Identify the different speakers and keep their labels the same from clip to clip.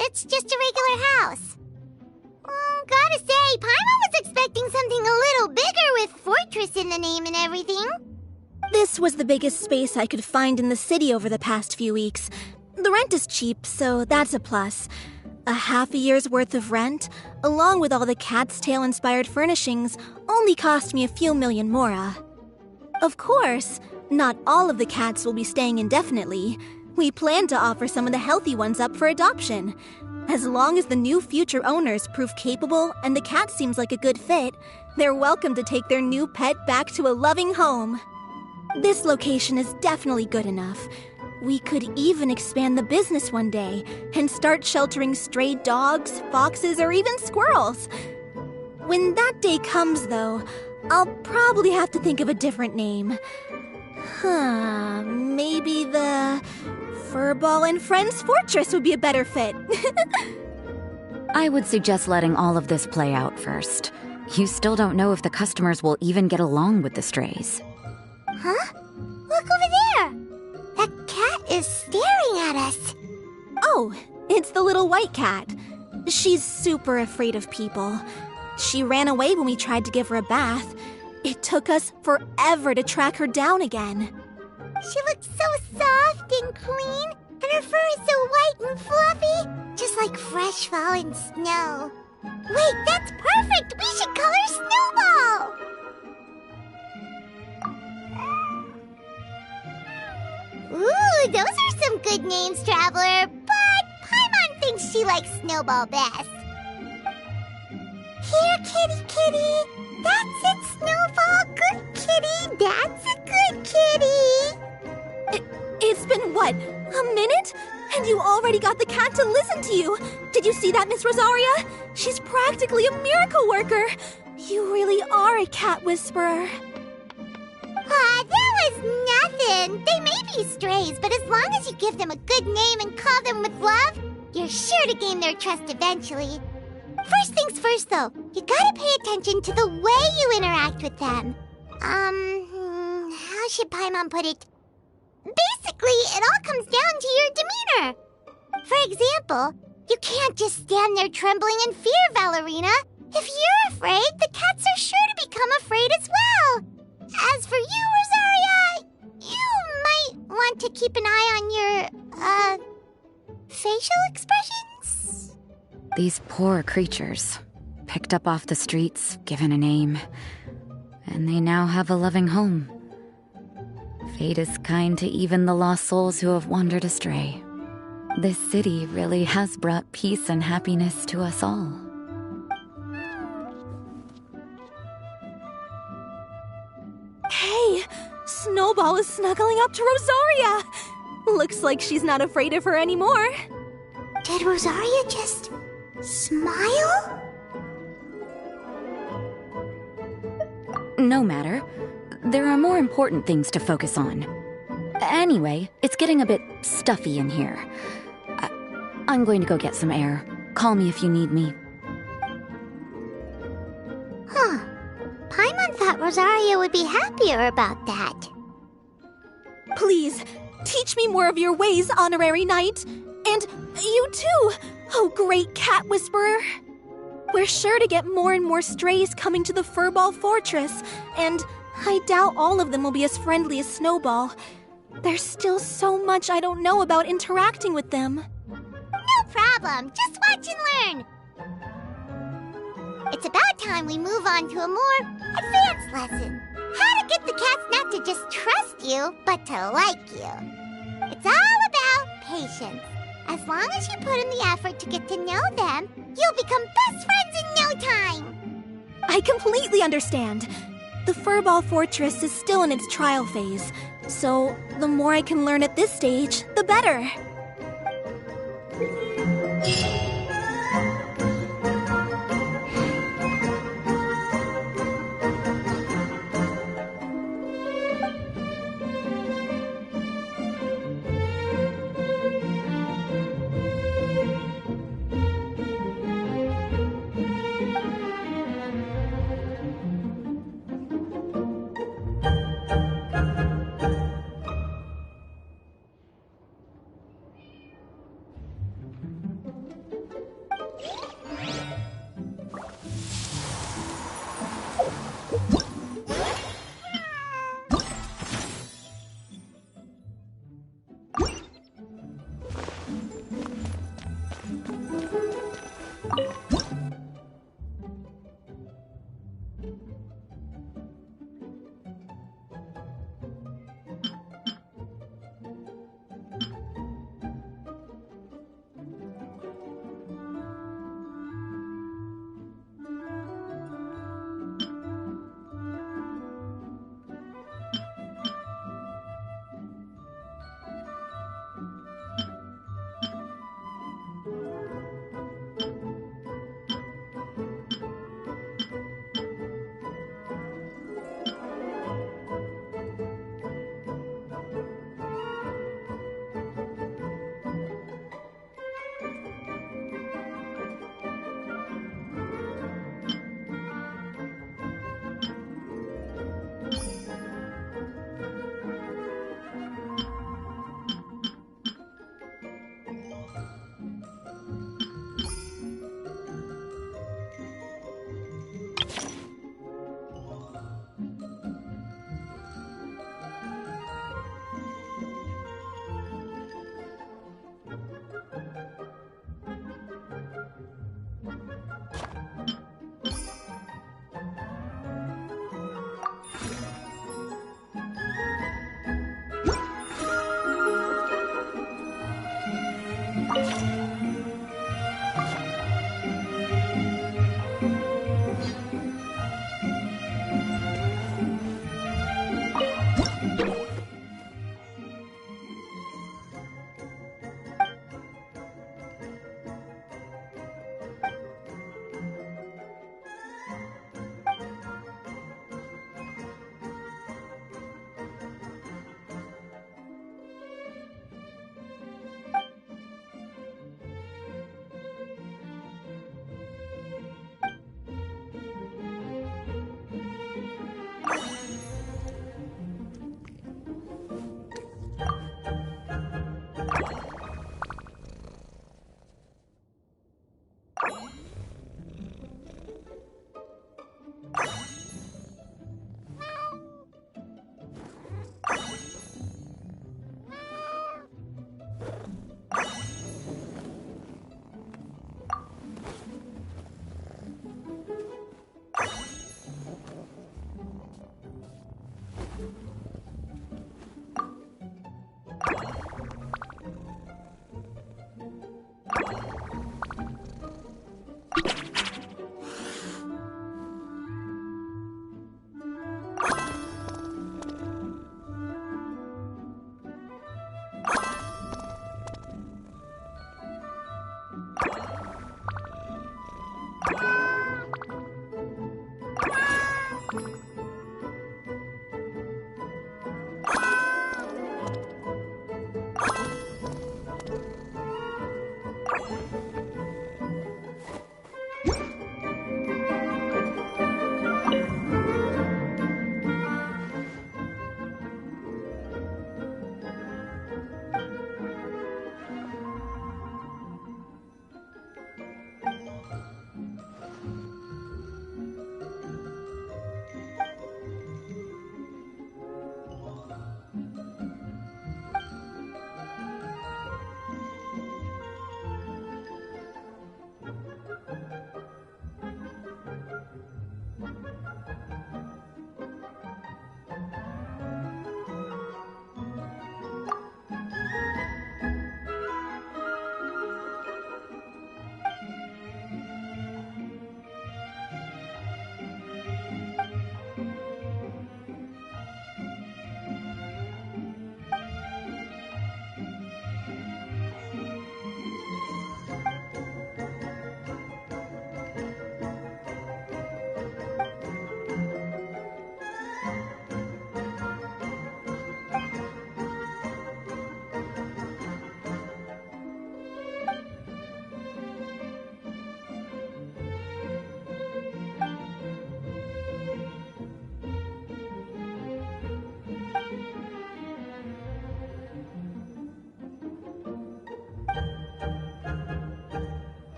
Speaker 1: It's just a regular house. Gotta say, Paimon was expecting something a little bigger with Fortress in the name and everything.
Speaker 2: This was the biggest space I could find in the city over the past few weeks. The rent is cheap, so that's a plus. A half a year's worth of rent, along with all the Cat's Tail-inspired furnishings, only cost me a few million mora. Of course, not all of the cats will be staying indefinitely. We plan to offer some of the healthy ones up for adoption. As long as the new future owners prove capable and the cat seems like a good fit, they're welcome to take their new pet back to a loving home. This location is definitely good enough. We could even expand the business one day and start sheltering stray dogs, foxes, or even squirrels. When that day comes, though, I'll probably have to think of a different name. Maybe the Furball and Friends Fortress would be a better fit.
Speaker 3: I would suggest letting all of this play out first. You still don't know if the customers will even get along with the strays.
Speaker 1: Huh? Look over there! That cat is staring at us.
Speaker 2: Oh, it's the little white cat. She's super afraid of people. She ran away when we tried to give her a bath. It took us forever to track her down again.
Speaker 1: She looks so soft and clean, and her fur is so white and fluffy, just like fresh fallen snow. Wait, that's perfect! We should call her Snowball! Ooh, those are some good names, Traveler, but Paimon thinks she likes Snowball best. Here, kitty, kitty! That's it, Snowball! Good kitty! That's a good kitty!
Speaker 2: It's been, what, a minute? And you already got the cat to listen to you! Did you see that, Miss Rosaria? She's practically a miracle worker! You really are a cat whisperer.
Speaker 1: That was nothing! They may be strays, but as long as you give them a good name and call them with love, you're sure to gain their trust eventually. First things first, though, you gotta pay attention to the way you interact with them. How should Paimon put it? Basically, it all comes down to your demeanor. For example, you can't just stand there trembling in fear, Valerina. If you're afraid, the cats are sure to become afraid as well. As for you, Rosaria, you might want to keep an eye on your, facial expressions.
Speaker 3: These poor creatures, picked up off the streets, given a name, and they now have a loving home. Fate is kind to even the lost souls who have wandered astray. This city really has brought peace and happiness to us all.
Speaker 2: Hey, Snowball is snuggling up to Rosaria. Looks like she's not afraid of her anymore.
Speaker 1: Did Rosaria just smile?
Speaker 3: No matter. There are more important things to focus on. Anyway, it's getting a bit stuffy in here. I'm going to go get some air. Call me if you need me.
Speaker 1: Huh. Paimon thought Rosaria would be happier about that.
Speaker 2: Please, teach me more of your ways, Honorary Knight. And you too, oh great cat whisperer. We're sure to get more and more strays coming to the Furball Fortress, and I doubt all of them will be as friendly as Snowball. There's still so much I don't know about interacting with them.
Speaker 1: No problem. Just watch and learn. It's about time we move on to a more advanced lesson. How to get the cats not to just trust you, but to like you. It's all about patience. As long as you put in the effort to get to know them, you'll become best friends in no time.
Speaker 2: I completely understand. The Furball Fortress is still in its trial phase, so the more I can learn at this stage, the better.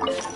Speaker 1: You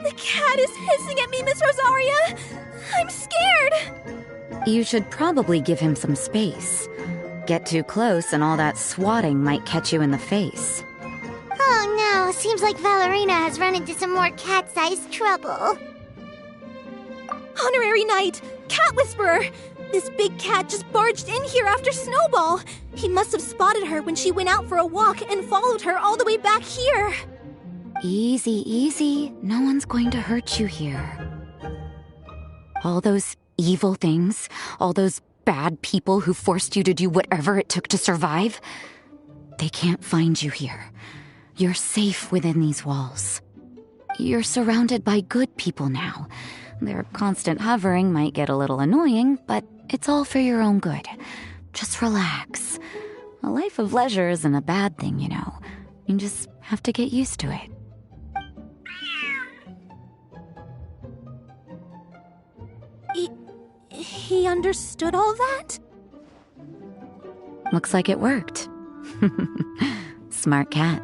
Speaker 2: The cat is hissing at me, Miss Rosaria! I'm scared!
Speaker 3: You should probably give him some space. Get too close and all that swatting might catch you in the face.
Speaker 1: Oh no, seems like Valerina has run into some more cat-sized trouble.
Speaker 2: Honorary Knight! Cat Whisperer! This big cat just barged in here after Snowball! He must have spotted her when she went out for a walk and followed her all the way back here!
Speaker 3: Easy, easy. No one's going to hurt you here. All those evil things, all those bad people who forced you to do whatever it took to survive, they can't find you here. You're safe within these walls. You're surrounded by good people now. Their constant hovering might get a little annoying, but it's all for your own good. Just relax. A life of leisure isn't a bad thing, you know. You just have to get used to it.
Speaker 2: He understood all that?
Speaker 3: Looks like it worked. Smart cat.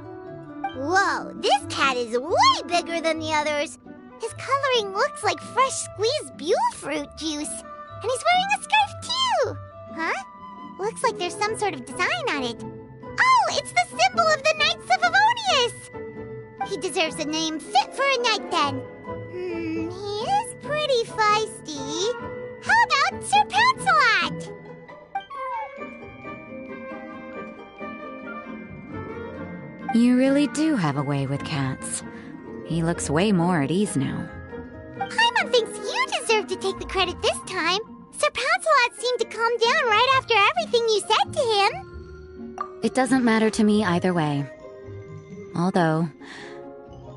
Speaker 1: Whoa, this cat is way bigger than the others. His coloring looks like fresh squeezed Buell fruit juice. And he's wearing a scarf too! Huh? Looks like there's some sort of design on it. Oh, it's the symbol of the Knights of Favonius! He deserves a name fit for a knight then. He is pretty feisty. How about Sir Pouncelot?
Speaker 3: You really do have a way with cats. He looks way more at ease now.
Speaker 1: Paimon thinks you deserve to take the credit this time. Sir Pouncelot seemed to calm down right after everything you said to him.
Speaker 3: It doesn't matter to me either way. Although,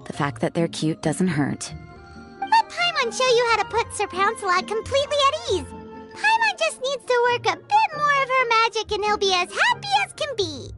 Speaker 3: the fact that they're cute doesn't hurt.
Speaker 1: Let Paimon show you how to put Sir Pouncelot completely at ease. Paimon just needs to work a bit more of her magic and he'll be as happy as can be.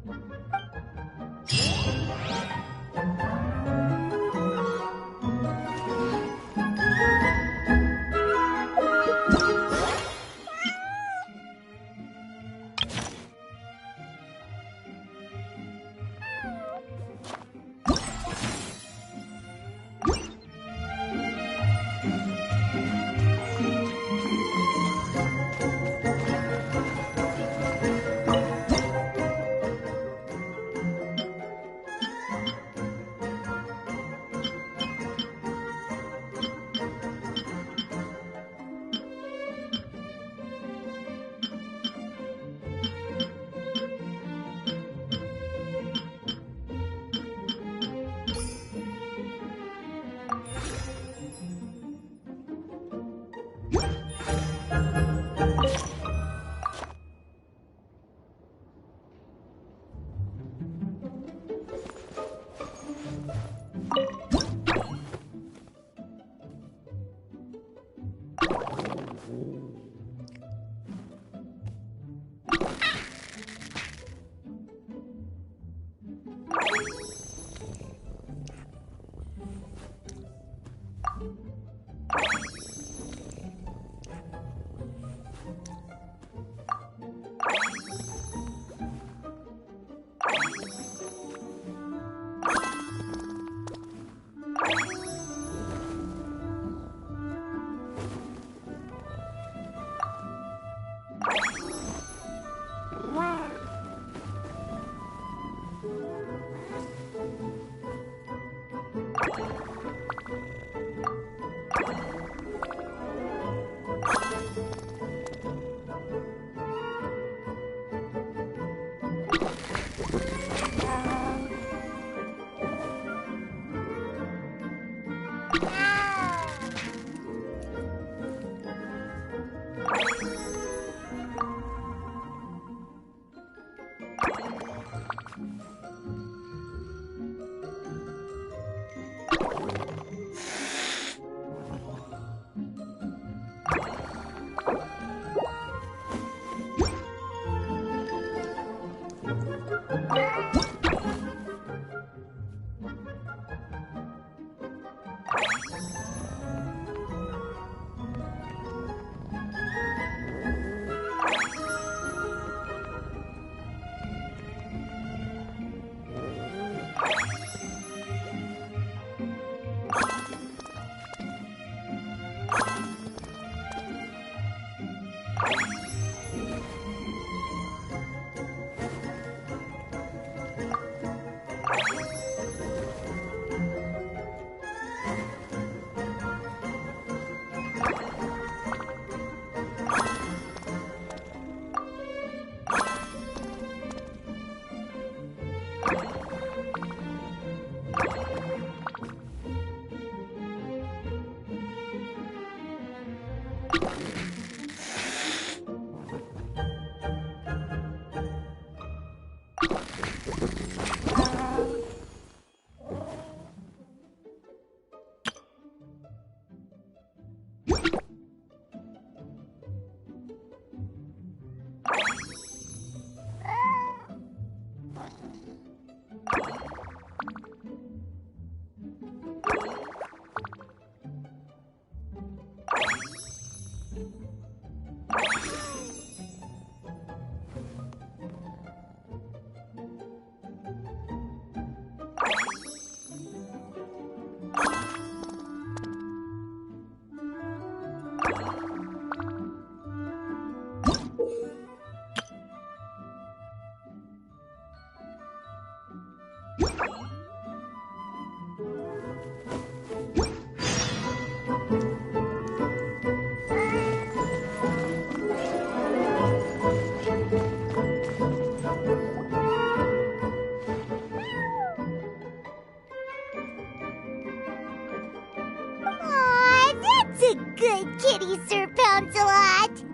Speaker 1: Aw, that's a good kitty, Sir Pouncelot.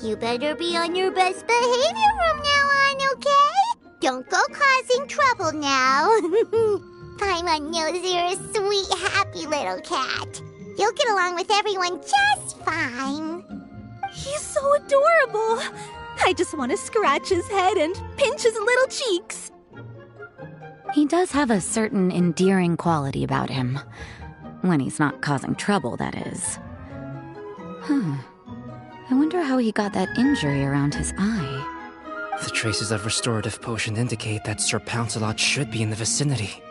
Speaker 1: You better be on your best behavior from now on, okay? Don't go causing trouble now. Paimon knows you're a sweet, happy little cat. You'll get along with everyone just fine.
Speaker 2: He's so adorable. I just want to scratch his head and pinch his little cheeks.
Speaker 3: He does have a certain endearing quality about him. When he's not causing trouble, that is. I wonder how he got that injury around his eye.
Speaker 4: The traces of restorative potion indicate that Sir Pouncelot should be in the vicinity.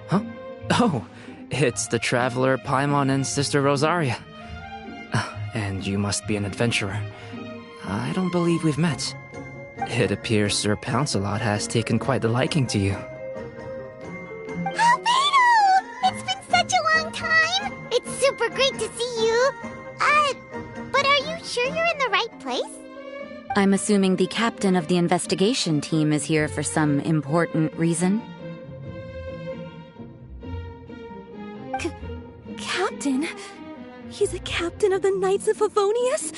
Speaker 4: Huh? Oh, it's the traveler Paimon and Sister Rosaria. And you must be an adventurer. I don't believe we've met. It appears Sir Pouncelot has taken quite the liking to you.
Speaker 1: Albedo! It's been such a long time! It's super great to see you. But are you sure you're in the right place?
Speaker 3: I'm assuming the captain of the investigation team is here for some important reason.
Speaker 2: Captain? He's a captain of the Knights of Favonius?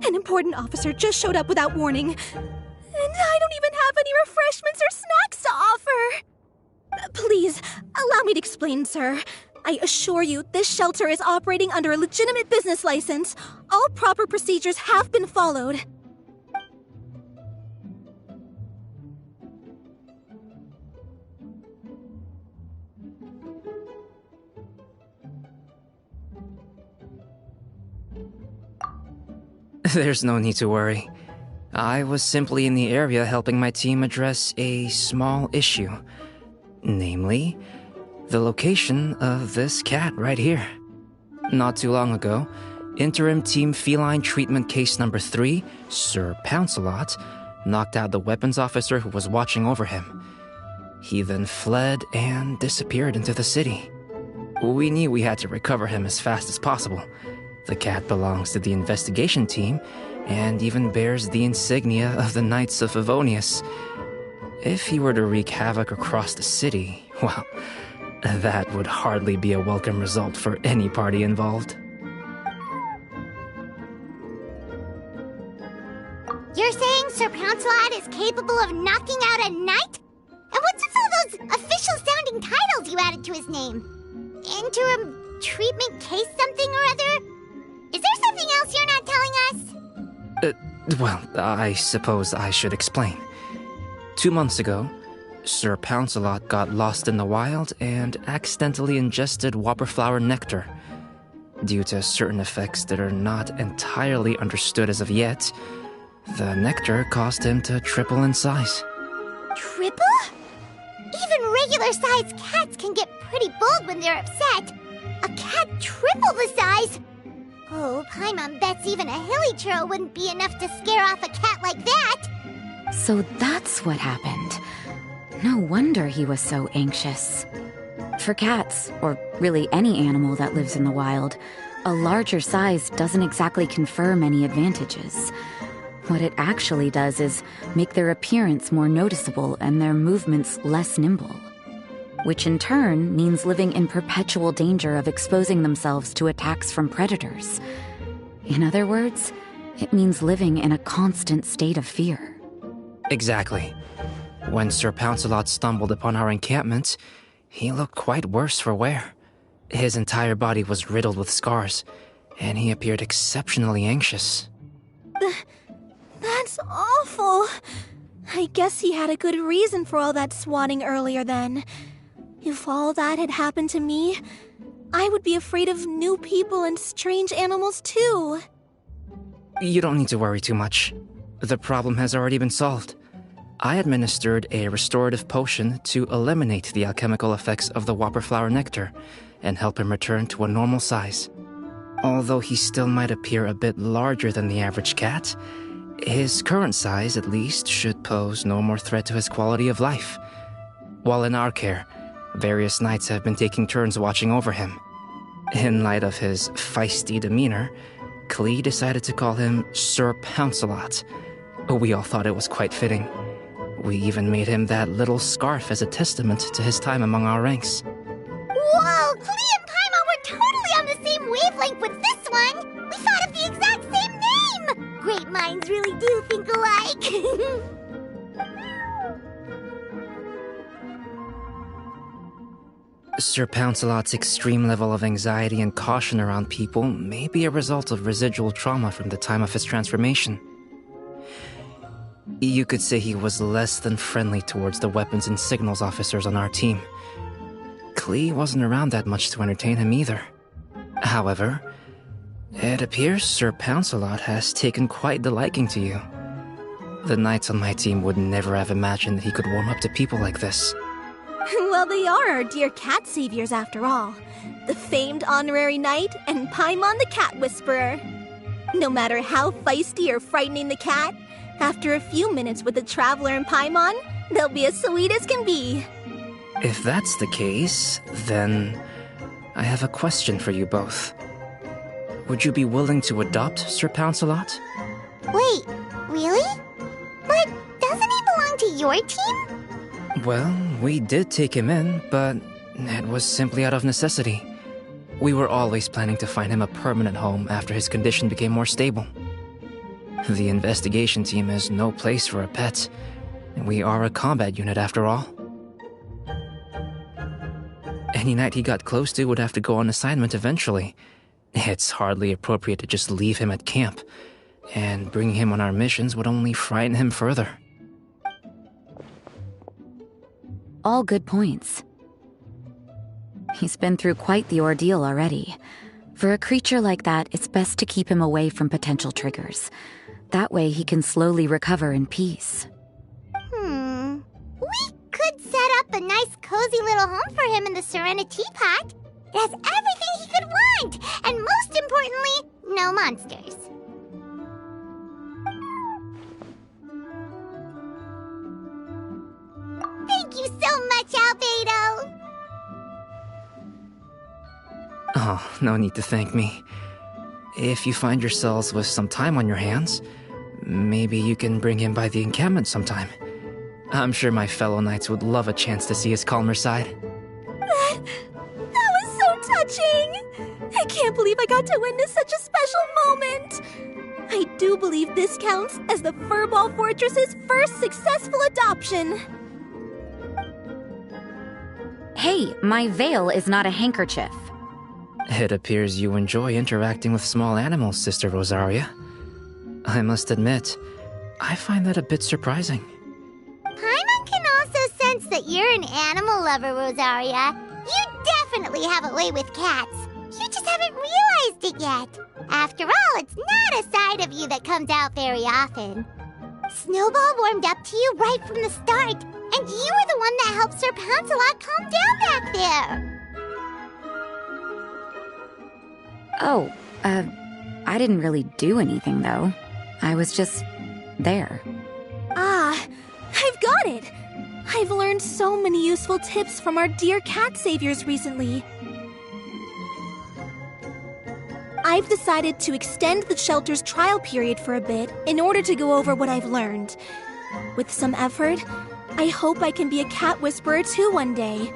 Speaker 2: An important officer just showed up without warning. And I don't even have any refreshments or snacks to offer. Please, allow me to explain, sir. I assure you, this shelter is operating under a legitimate business license. All proper procedures have been followed.
Speaker 4: There's no need to worry. I was simply in the area helping my team address a small issue. Namely, the location of this cat right here. Not too long ago, Interim Team Feline Treatment Case Number 3, Sir Pouncelot, knocked out the weapons officer who was watching over him. He then fled and disappeared into the city. We knew we had to recover him as fast as possible. The cat belongs to the investigation team and even bears the insignia of the Knights of Favonius. If he were to wreak havoc across the city, well, that would hardly be a welcome result for any party involved.
Speaker 1: You're saying Sir Pouncelot is capable of knocking out a knight? And what's with all those official-sounding titles you added to his name? Interim treatment case something or other? Is there something else you're not telling us?
Speaker 4: Well, I suppose I should explain. 2 months ago, Sir Pouncelot got lost in the wild and accidentally ingested whopperflower nectar. Due to certain effects that are not entirely understood as of yet, the nectar caused him to triple in size.
Speaker 1: Triple? Even regular-sized cats can get pretty bold when they're upset. A cat triple the size? Oh, Paimon bets even a hilly churl wouldn't be enough to scare off a cat like that.
Speaker 3: So that's what happened. No wonder he was so anxious. For cats, or really any animal that lives in the wild, a larger size doesn't exactly confer many advantages. What it actually does is make their appearance more noticeable and their movements less nimble. Which in turn means living in perpetual danger of exposing themselves to attacks from predators. In other words, it means living in a constant state of fear.
Speaker 4: Exactly. When Sir Pouncelot stumbled upon our encampment, he looked quite worse for wear. His entire body was riddled with scars, and he appeared exceptionally anxious.
Speaker 2: That's awful. I guess he had a good reason for all that swatting earlier then. If all that had happened to me, I would be afraid of new people and strange animals too.
Speaker 4: You don't need to worry too much. The problem has already been solved. I administered a restorative potion to eliminate the alchemical effects of the whopper flower nectar and help him return to a normal size. Although he still might appear a bit larger than the average cat, his current size, at least, should pose no more threat to his quality of life. While in our care, various knights have been taking turns watching over him. In light of his feisty demeanor, Klee decided to call him Sir Pouncelot. We all thought it was quite fitting. We even made him that little scarf as a testament to his time among our ranks.
Speaker 1: Whoa, Klee and Paimon were totally on the same wavelength with this one! We thought of the exact same name! Great minds really do think alike!
Speaker 4: Sir Pouncelot's extreme level of anxiety and caution around people may be a result of residual trauma from the time of his transformation. You could say he was less than friendly towards the weapons and signals officers on our team. Klee wasn't around that much to entertain him either. However, it appears Sir Pouncelot has taken quite the liking to you. The knights on my team would never have imagined that he could warm up to people like this.
Speaker 2: Well, they are our dear cat saviors after all. The famed honorary knight and Paimon the cat whisperer. No matter how feisty or frightening the cat, after a few minutes with the traveler and Paimon, they'll be as sweet as can be.
Speaker 4: If that's the case, then I have a question for you both. Would you be willing to adopt Sir Pouncelot?
Speaker 1: Wait, really? But doesn't he belong to your team?
Speaker 4: Well, we did take him in, but it was simply out of necessity. We were always planning to find him a permanent home after his condition became more stable. The investigation team is no place for a pet. We are a combat unit after all. Any knight he got close to would have to go on assignment eventually. It's hardly appropriate to just leave him at camp, and bringing him on our missions would only frighten him further.
Speaker 3: All good points. He's been through quite the ordeal already. For a creature like that, it's best to keep him away from potential triggers. That way he can slowly recover in peace.
Speaker 1: We could set up a nice cozy little home for him in the Serenity Pot. It has everything he could want, and most importantly, no monsters. Thank you so much, Albedo!
Speaker 4: Oh, no need to thank me. If you find yourselves with some time on your hands, maybe you can bring him by the encampment sometime. I'm sure my fellow knights would love a chance to see his calmer side.
Speaker 2: That was so touching! I can't believe I got to witness such a special moment! I do believe this counts as the Furball Fortress's first successful adoption!
Speaker 3: Hey, my veil is not a handkerchief.
Speaker 4: It appears you enjoy interacting with small animals, Sister Rosaria. I must admit, I find that a bit surprising.
Speaker 1: Paimon can also sense that you're an animal lover, Rosaria. You definitely have a way with cats. You just haven't realized it yet. After all, it's not a side of you that comes out very often. Snowball warmed up to you right from the start, and you were the one that helped Sir Pouncelot calm down back there.
Speaker 3: Oh, I didn't really do anything, though. I was just there.
Speaker 2: Ah, I've got it! I've learned so many useful tips from our dear cat saviors recently. I've decided to extend the shelter's trial period for a bit in order to go over what I've learned. With some effort, I hope I can be a cat whisperer too one day.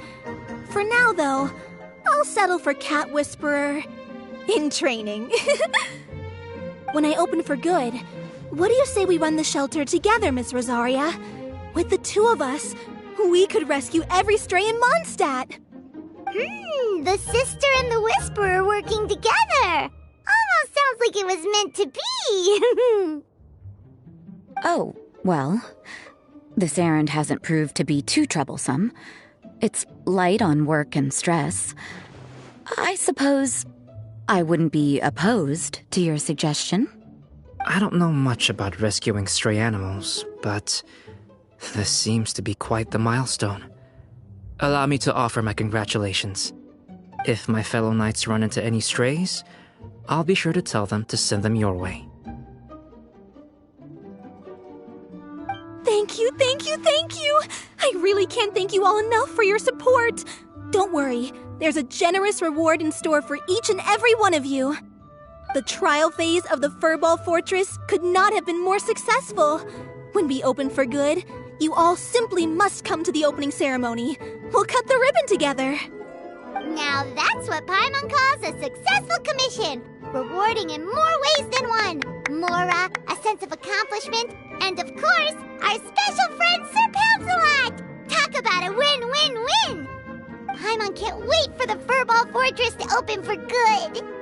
Speaker 2: For now, though, I'll settle for cat whisperer in training. When I open for good, what do you say we run the shelter together, Miss Rosaria? With the two of us, we could rescue every stray in Mondstadt.
Speaker 1: The sister and the whisperer working together. Almost sounds like it was meant to be.
Speaker 3: Oh, well, this errand hasn't proved to be too troublesome. It's light on work and stress. I suppose I wouldn't be opposed to your suggestion.
Speaker 4: I don't know much about rescuing stray animals, but this seems to be quite the milestone. Allow me to offer my congratulations. If my fellow knights run into any strays, I'll be sure to tell them to send them your way.
Speaker 2: Thank you, thank you, thank you! I really can't thank you all enough for your support. Don't worry, there's a generous reward in store for each and every one of you. The trial phase of the Feline Fortress could not have been more successful. When we open for good, you all simply must come to the opening ceremony. We'll cut the ribbon together.
Speaker 1: Now that's what Paimon calls a successful commission. Rewarding in more ways than one. Mora, a sense of accomplishment, and of course, our special friend Sir Pouncelot! Talk about a win-win-win! Paimon can't wait for the Feline Fortress to open for good!